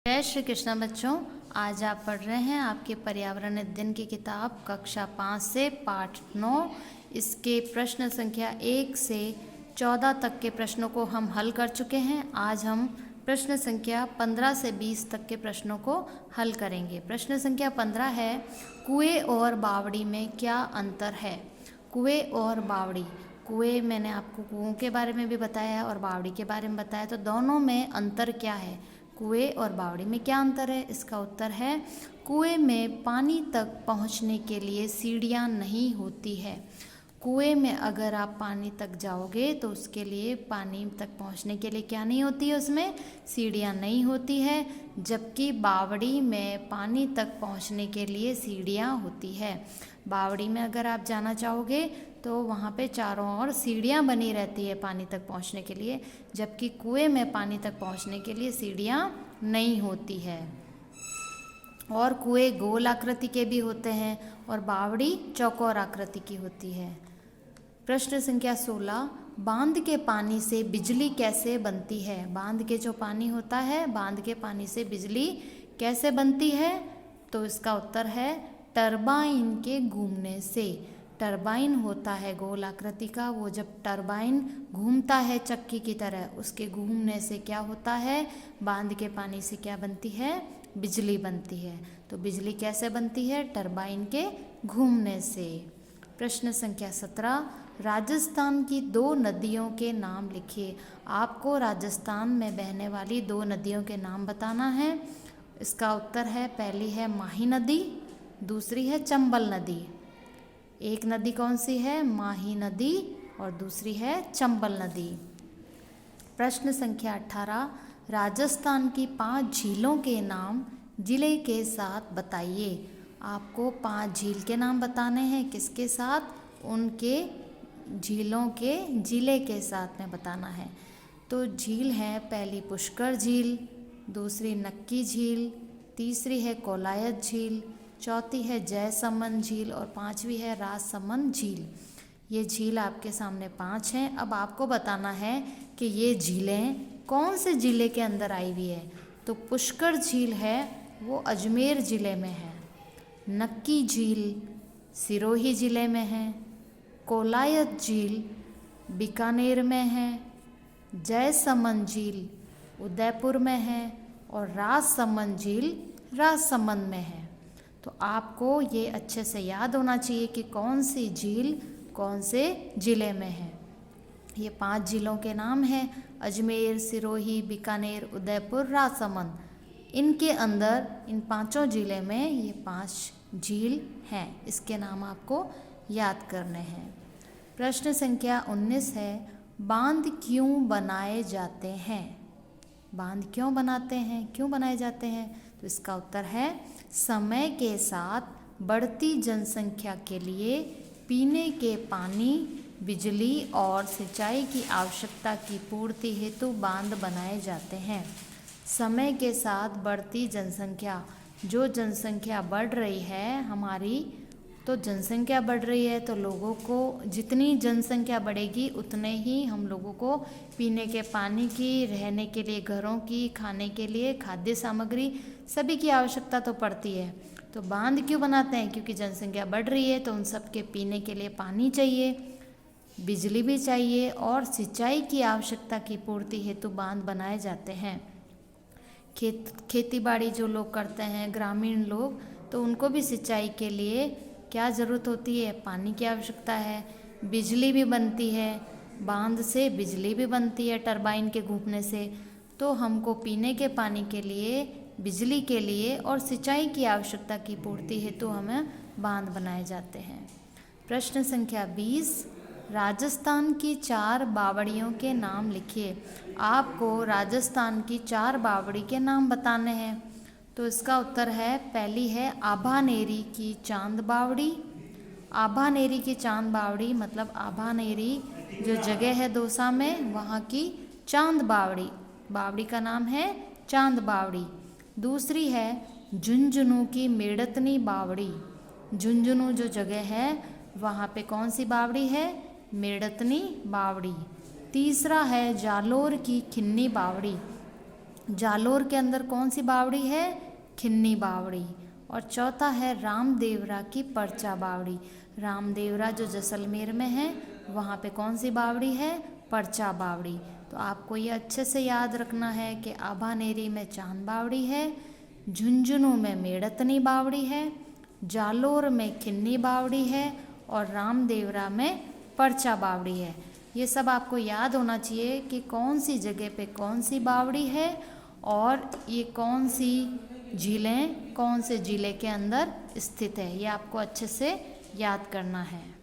जय श्री कृष्ण बच्चों। आज आप पढ़ रहे हैं आपके पर्यावरण अध्ययन की किताब कक्षा 5 से पाठ 9। इसके प्रश्न संख्या 1 से 14 तक के प्रश्नों को हम हल कर चुके हैं। आज हम प्रश्न संख्या 15 से 20 तक के प्रश्नों को हल करेंगे। प्रश्न संख्या 15 है, कुएं और बावड़ी में क्या अंतर है। कुएं और बावड़ी, कुएं मैंने आपको कुओं के बारे में भी बताया और बावड़ी के बारे में बताया, तो दोनों में अंतर क्या है। कुएं और बावड़ी में क्या अंतर है, इसका उत्तर है कुएं में पानी तक पहुंचने के लिए सीढ़ियां नहीं होती है। कुएं में अगर आप पानी तक जाओगे तो उसके लिए पानी तक पहुंचने के लिए क्या नहीं होती है, उसमें सीढ़ियां नहीं होती है। जबकि बावड़ी में पानी तक पहुंचने के लिए सीढ़ियां होती है। बावड़ी में अगर आप जाना चाहोगे तो वहाँ पे चारों ओर सीढ़ियाँ बनी रहती है पानी तक पहुँचने के लिए, जबकि कुएं में पानी तक पहुँचने के लिए सीढ़ियाँ नहीं होती है। और कुएं गोल आकृति के भी होते हैं और बावड़ी चौकोर आकृति की होती है। प्रश्न संख्या 16, बांध के पानी से बिजली कैसे बनती है। बांध के जो पानी होता है, बांध के पानी से बिजली कैसे बनती है, तो इसका उत्तर है टरबाइन के घूमने से। टरबाइन होता है गोल आकृति का, वो जब टरबाइन घूमता है चक्की की तरह, उसके घूमने से क्या होता है, बांध के पानी से क्या बनती है, बिजली बनती है। तो बिजली कैसे बनती है, टरबाइन के घूमने से। प्रश्न संख्या 17, राजस्थान की 2 नदियों के नाम लिखिए। आपको राजस्थान में बहने वाली 2 नदियों के नाम बताना है। इसका उत्तर है, पहली है माही नदी, दूसरी है चंबल नदी। एक नदी कौन सी है, माही नदी, और दूसरी है चंबल नदी। प्रश्न संख्या 18, राजस्थान की 5 झीलों के नाम जिले के साथ बताइए। आपको 5 झील के नाम बताने हैं, किसके साथ, उनके झीलों के जिले के साथ में बताना है। तो झील है, पहली पुष्कर झील, दूसरी नक्की झील, तीसरी है कोलायत झील, चौथी है जयसमंद झील और 5वीं है राजसमंद झील। ये झील आपके सामने 5 हैं। अब आपको बताना है कि ये झीलें कौन से ज़िले के अंदर आई हुई है। तो पुष्कर झील है, वो अजमेर ज़िले में है। नक्की झील सिरोही ज़िले में है। कोलायत झील बीकानेर में है। जयसमंद झील उदयपुर में है और राजसमंद झील राजसमंद में है। तो आपको ये अच्छे से याद होना चाहिए कि कौन सी झील कौन से ज़िले में है। ये 5 ज़िलों के नाम हैं, अजमेर, सिरोही, बीकानेर, उदयपुर, राजसमंद। इनके अंदर इन 5 ज़िले में ये 5 झील हैं, इसके नाम आपको याद करने हैं। प्रश्न संख्या 19 है, बांध क्यों बनाए जाते हैं। बांध क्यों बनाते हैं, क्यों बनाए जाते हैं, तो इसका उत्तर है समय के साथ बढ़ती जनसंख्या के लिए पीने के पानी, बिजली और सिंचाई की आवश्यकता की पूर्ति हेतु बांध बनाए जाते हैं। समय के साथ बढ़ती जनसंख्या, जो जनसंख्या बढ़ रही है हमारी, तो जनसंख्या बढ़ रही है तो लोगों को, जितनी जनसंख्या बढ़ेगी उतने ही हम लोगों को पीने के पानी की, रहने के लिए घरों की, खाने के लिए खाद्य सामग्री, सभी की आवश्यकता तो पड़ती है। तो बांध क्यों बनाते हैं, क्योंकि जनसंख्या बढ़ रही है तो उन सब के पीने के लिए पानी चाहिए, बिजली भी चाहिए और सिंचाई की आवश्यकता की पूर्ति हेतु बांध बनाए जाते हैं। खेती बाड़ी जो लोग करते हैं, ग्रामीण लोग, तो उनको भी सिंचाई के लिए क्या ज़रूरत होती है, पानी की आवश्यकता है। बिजली भी बनती है, बांध से बिजली भी बनती है टरबाइन के घूमने से। तो हमको पीने के पानी के लिए, बिजली के लिए और सिंचाई की आवश्यकता की पूर्ति हेतु हमें बांध बनाए जाते हैं। प्रश्न संख्या 20, राजस्थान की 4 बावड़ियों के नाम लिखिए। आपको राजस्थान की 4 बावड़ी के नाम बताने हैं। तो इसका उत्तर है, पहली है आभानेरी की चांद बावड़ी। आभानेरी की चांद बावड़ी मतलब आभानेरी जो जगह है दौसा में, वहाँ की चांद बावड़ी, बावड़ी का नाम है चांद बावड़ी। दूसरी है झुंझुनू की मेड़तनी बावड़ी। झुंझुनू जो जगह है वहाँ पे कौन सी बावड़ी है, मेड़तनी बावड़ी। तीसरा है जालोर की खिन्नी बावड़ी। जालोर के अंदर कौन सी बावड़ी है? खिन्नी बावड़ी। और चौथा है रामदेवरा की परचा बावड़ी। रामदेवरा जो जैसलमेर में है वहाँ पे कौन सी बावड़ी है? परचा बावड़ी। तो आपको ये अच्छे से याद रखना है कि आभानेरी में चांद बावड़ी है, झुंझुनू में मेड़तनी बावड़ी है, जालोर में खिन्नी बावड़ी है और रामदेवरा में परचा बावड़ी है। ये सब आपको याद होना चाहिए कि कौन सी जगह पे कौन सी बावड़ी है और ये कौन सी झीलें कौन से ज़िले के अंदर स्थित है, ये आपको अच्छे से याद करना है।